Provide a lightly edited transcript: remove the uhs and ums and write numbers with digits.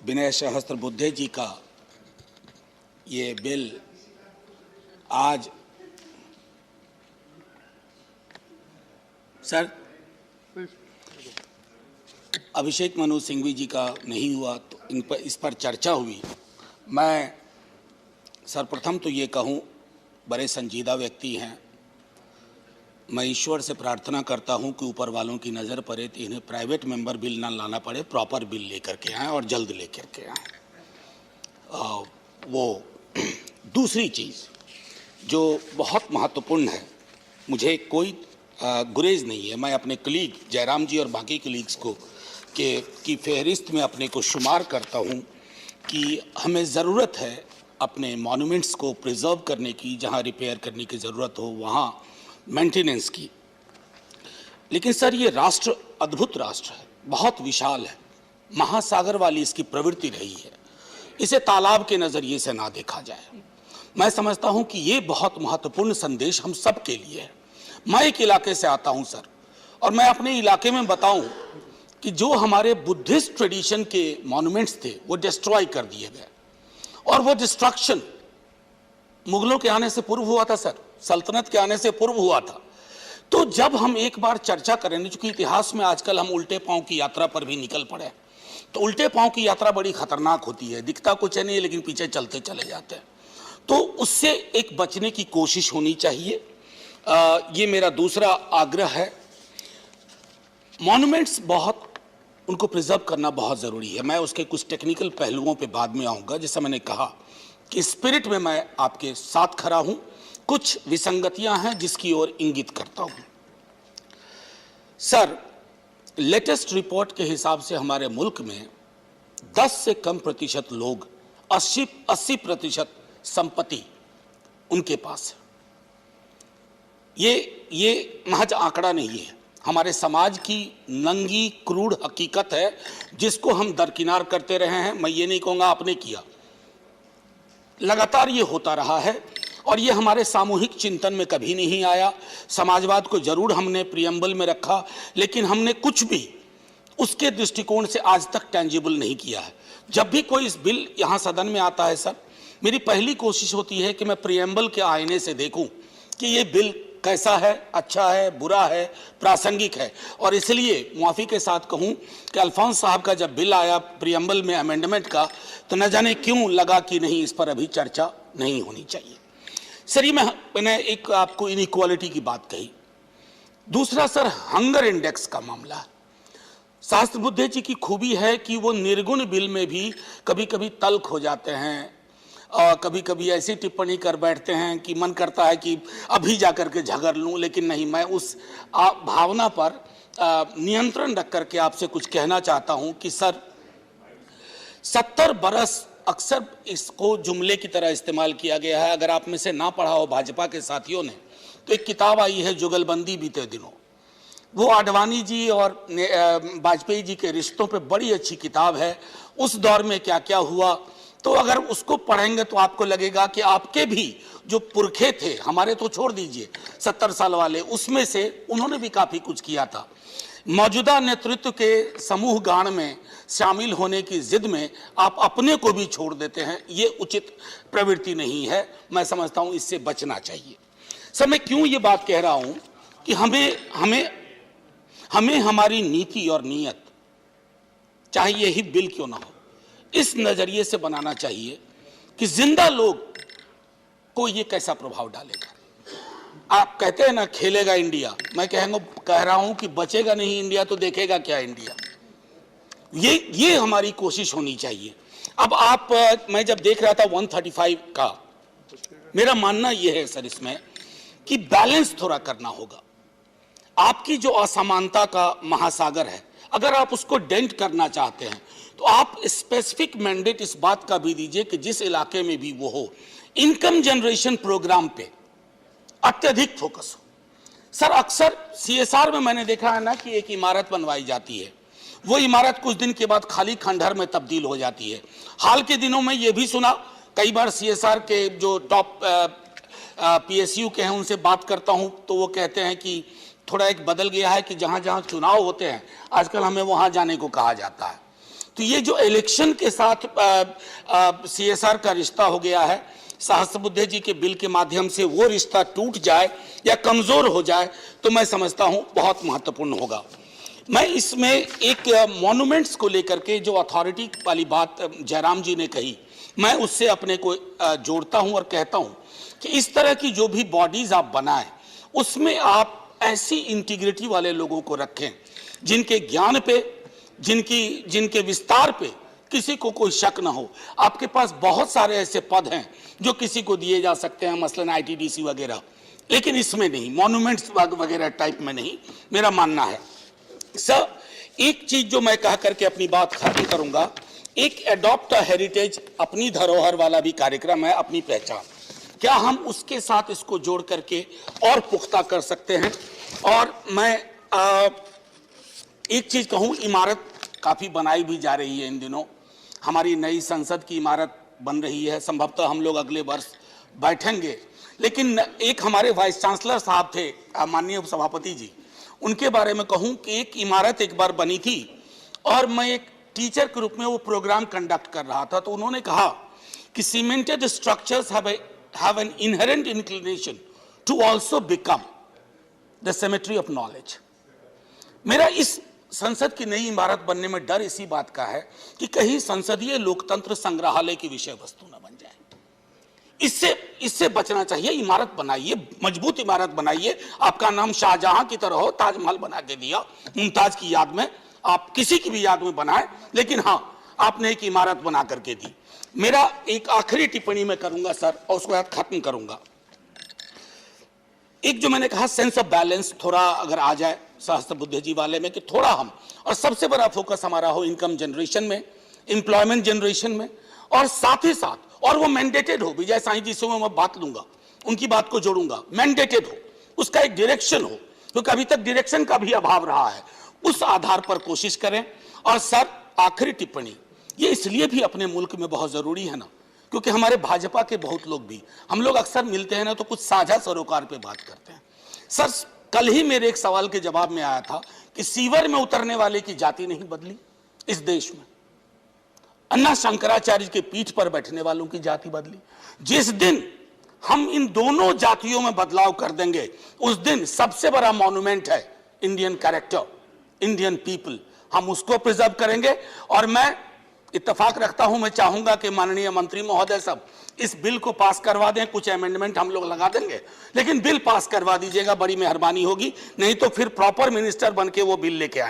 विनय सहस्त्रबुद्धे जी का ये बिल आज सर अभिषेक मनु सिंघवी जी का नहीं हुआ तो इस पर चर्चा हुई। मैं सर्वप्रथम तो ये कहूँ, बड़े संजीदा व्यक्ति हैं, मैं ईश्वर से प्रार्थना करता हूं कि ऊपर वालों की नज़र पड़े तो इन्हें प्राइवेट मेंबर बिल ना लाना पड़े, प्रॉपर बिल लेकर के आएँ और जल्द लेकर के आएँ। वो दूसरी चीज़ जो बहुत महत्वपूर्ण है, मुझे कोई गुरेज नहीं है, मैं अपने कलीग जयराम जी और बाकी कलीग्स को की फहरिस्त में अपने को शुमार करता हूं कि हमें ज़रूरत है अपने मॉन्यूमेंट्स को प्रिजर्व करने की, जहां रिपेयर करने की ज़रूरत हो वहां मेंटेनेंस की। लेकिन सर ये राष्ट्र अद्भुत राष्ट्र है, बहुत विशाल है, महासागर वाली इसकी प्रवृत्ति रही है, इसे तालाब के नज़रिए से ना देखा जाए। मैं समझता हूं कि ये बहुत महत्वपूर्ण संदेश हम सब के लिए है। मैं एक इलाके से आता हूं सर, और मैं अपने इलाके में बताऊं कि जो हमारे बुद्धिस्ट ट्रेडिशन के मॉन्यूमेंट्स थे वो डिस्ट्रॉय कर दिए गए, और वो डिस्ट्रक्शन मुगलों के आने से पूर्व हुआ था सर, सल्तनत के आने से पूर्व हुआ था। तो जब हम एक बार चर्चा करेंगे, चूंकि इतिहास में आजकल हम उल्टे पांव की यात्रा पर भी निकल पड़े, तो उल्टे पांव की यात्रा बड़ी खतरनाक होती है, दिखता कुछ नहीं है लेकिन पीछे चलते चले जाते हैं, तो उससे एक बचने की कोशिश होनी चाहिए। ये मेरा दूसरा आग्रह है। मॉन्यूमेंट्स बहुत, उनको प्रिजर्व करना बहुत ज़रूरी है। मैं उसके कुछ टेक्निकल पहलुओं पे बाद में आऊँगा। जैसा मैंने कहा कि स्पिरिट में मैं आपके साथ खड़ा हूँ, कुछ विसंगतियां हैं जिसकी ओर इंगित करता हूँ। सर, लेटेस्ट रिपोर्ट के हिसाब से हमारे मुल्क में 10 से कम प्रतिशत लोग, 80% संपत्ति उनके पास है। ये महज आंकड़ा नहीं है, हमारे समाज की नंगी क्रूड हकीकत है जिसको हम दरकिनार करते रहे हैं। मैं ये नहीं कहूँगा आपने किया, लगातार ये होता रहा है और ये हमारे सामूहिक चिंतन में कभी नहीं आया। समाजवाद को जरूर हमने प्रियम्बल में रखा, लेकिन हमने कुछ भी उसके दृष्टिकोण से आज तक टेंजिबल नहीं किया है। जब भी कोई इस बिल यहाँ सदन में आता है सर, मेरी पहली कोशिश होती है कि मैं प्रियम्बल के आईने से देखूं कि ये बिल कैसा है, अच्छा है, बुरा है, प्रासंगिक है। और इसलिए मुआफ़ी के साथ कहूं कि अल्फोंस साहब का जब बिल आया प्रियम्बल में अमेंडमेंट का, तो न जाने क्यों लगा कि नहीं, इस पर अभी चर्चा नहीं होनी चाहिए। सर, ये मैंने एक आपको इनइक्वालिटी की बात कही। दूसरा सर, हंगर इंडेक्स का मामला है। सहस्त्रबुद्धे जी की खूबी है कि वो निर्गुण बिल में भी कभी कभी तल्ख हो जाते हैं, और कभी कभी ऐसी टिप्पणी कर बैठते हैं कि मन करता है कि अभी जाकर के झगड़ लूं। लेकिन नहीं, मैं उस भावना पर नियंत्रण रख करके आपसे कुछ कहना चाहता हूं कि सर, 70 बरस अक्सर इसको जुमले की तरह इस्तेमाल किया गया है। अगर आप में से ना पढ़ा हो भाजपा के साथियों ने, तो एक किताब आई है जुगलबंदी बीते दिनों, वो आडवाणी जी और वाजपेयी जी के रिश्तों पे बड़ी अच्छी किताब है। उस दौर में क्या क्या हुआ, तो अगर उसको पढ़ेंगे तो आपको लगेगा कि आपके भी जो पुरखे थे, हमारे तो छोड़ दीजिए 70 साल वाले, उसमें से उन्होंने भी काफ़ी कुछ किया था। मौजूदा नेतृत्व के समूह गान में शामिल होने की जिद में आप अपने को भी छोड़ देते हैं, ये उचित प्रवृत्ति नहीं है। मैं समझता हूं इससे बचना चाहिए। सर, मैं क्यों ये बात कह रहा हूं कि हमें हमारी नीति और नीयत, चाहे यही बिल क्यों ना हो, इस नजरिए से बनाना चाहिए कि जिंदा लोग को ये कैसा प्रभाव डालेगा। आप कहते हैं ना खेलेगा इंडिया, मैं कह रहा हूं कि बचेगा नहीं इंडिया तो देखेगा क्या इंडिया। ये हमारी कोशिश होनी चाहिए। अब मैं जब देख रहा था 135 का, मेरा मानना यह है सर इसमें कि बैलेंस थोड़ा करना होगा। आपकी जो असमानता का महासागर है, अगर आप उसको डेंट करना चाहते हैं तो आप स्पेसिफिक मैंडेट इस बात का भी दीजिए कि जिस इलाके में भी वो हो, इनकम जनरेशन प्रोग्राम पे अत्यधिक फोकस हो। सर, अक्सर CSR में मैंने देखा है ना कि एक इमारत बनवाई जाती है, वो इमारत कुछ दिन के बाद खाली खंडहर में तब्दील हो जाती है। हाल के दिनों में ये भी सुना, कई बार CSR के जो टॉप PSU के हैं उनसे बात करता हूं तो वो कहते हैं कि थोड़ा एक बदल गया है कि जहां जहां चुनाव होते हैं आजकल हमें वहां जाने को कहा जाता है। तो ये जो इलेक्शन के साथ CSR का रिश्ता हो गया है, सहस्त्रबुद्धे जी के बिल के माध्यम से वो रिश्ता टूट जाए या कमजोर हो जाए तो मैं समझता हूं बहुत महत्वपूर्ण होगा। मैं इसमें एक मॉन्यूमेंट्स को लेकर के जो अथॉरिटी वाली बात जयराम जी ने कही, मैं उससे अपने को जोड़ता हूं और कहता हूं कि इस तरह की जो भी बॉडीज आप बनाएं उसमें आप ऐसी इंटीग्रिटी वाले लोगों को रखें जिनके ज्ञान पे, जिनके विस्तार पे किसी को कोई शक ना हो। आपके पास बहुत सारे ऐसे पद हैं जो किसी को दिए जा सकते हैं, मसलन ITDC वगैरह, लेकिन इसमें नहीं, मॉन्यूमेंट्स वगैरह टाइप में नहीं, मेरा मानना है। सर, एक चीज जो मैं कह करके अपनी बात खत्म करूंगा, एक एडॉप्ट हेरिटेज, अपनी धरोहर वाला भी कार्यक्रम है, अपनी पहचान, क्या हम उसके साथ इसको जोड़ करके और पुख्ता कर सकते हैं? और मैं एक चीज कहूं, इमारत काफी बनाई भी जा रही है इन दिनों, हमारी नई संसद की इमारत बन रही है, संभवतः हम लोग अगले वर्ष बैठेंगे। लेकिन एक हमारे वाइस चांसलर साहब थे, माननीय सभापति जी, उनके बारे में कहूं कि एक इमारत एक बार बनी थी और मैं एक टीचर के रूप में वो प्रोग्राम कंडक्ट कर रहा था, तो उन्होंने कहा कि cemented structures have an inherent inclination to also become the cemetery of knowledge. मेरा इस संसद की नई इमारत बनने में डर इसी बात का है कि कहीं संसदीय लोकतंत्र संग्रहालय की विषय वस्तु न बन जाए। इससे बचना चाहिए। इमारत बनाइए, मजबूत इमारत बनाइए, आपका नाम शाहजहां की तरह हो, ताजमहल बना के दिया मुमताज की याद में, आप किसी की भी याद में बनाए, लेकिन हाँ, आपने एक इमारत बना करके दी। मेरा एक आखिरी टिप्पणी मैं करूंगा सर, और उसके बाद खत्म करूंगा। एक जो मैंने कहा सेंस ऑफ बैलेंस थोड़ा अगर आ जाए सहस्त्रबुद्धे जी वाले में, कि थोड़ा हम, और सबसे बड़ा फोकस हमारा हो इनकम जनरेशन में, एम्प्लॉयमेंट जनरेशन में, और साथ ही साथ, और वो मैंडेटेड हो, विजय साईं जी से मैं बात लूंगा, उनकी बात को जोड़ूंगा, मैंडेटेड हो, उसका एक डायरेक्शन हो, क्योंकि अभी तक डायरेक्शन का भी अभाव रहा है, उस आधार पर कोशिश करें। और सर, आखिरी टिप्पणी, ये इसलिए भी अपने मुल्क में बहुत जरूरी है ना, क्योंकि हमारे भाजपा के बहुत लोग भी, हम लोग अक्सर मिलते हैं ना तो कुछ साझा सरोकार पे बात करते हैं। सर, कल ही मेरे एक सवाल के जवाब में आया था कि सीवर में उतरने वाले की जाति नहीं बदली इस देश में, अन्ना शंकराचार्य के पीठ पर बैठने वालों की जाति बदली। जिस दिन हम इन दोनों जातियों में बदलाव कर देंगे, उस दिन सबसे बड़ा मॉन्यूमेंट है इंडियन कैरेक्टर, इंडियन पीपल, हम उसको प्रिजर्व करेंगे। और मैं इत्तेफाक रखता हूं, मैं चाहूंगा कि माननीय मंत्री महोदय सब इस बिल को पास करवा दें, कुछ अमेंडमेंट हम लोग लगा देंगे, लेकिन बिल पास करवा दीजिएगा, बड़ी मेहरबानी होगी, नहीं तो फिर प्रॉपर मिनिस्टर बन के वो बिल लेके आए।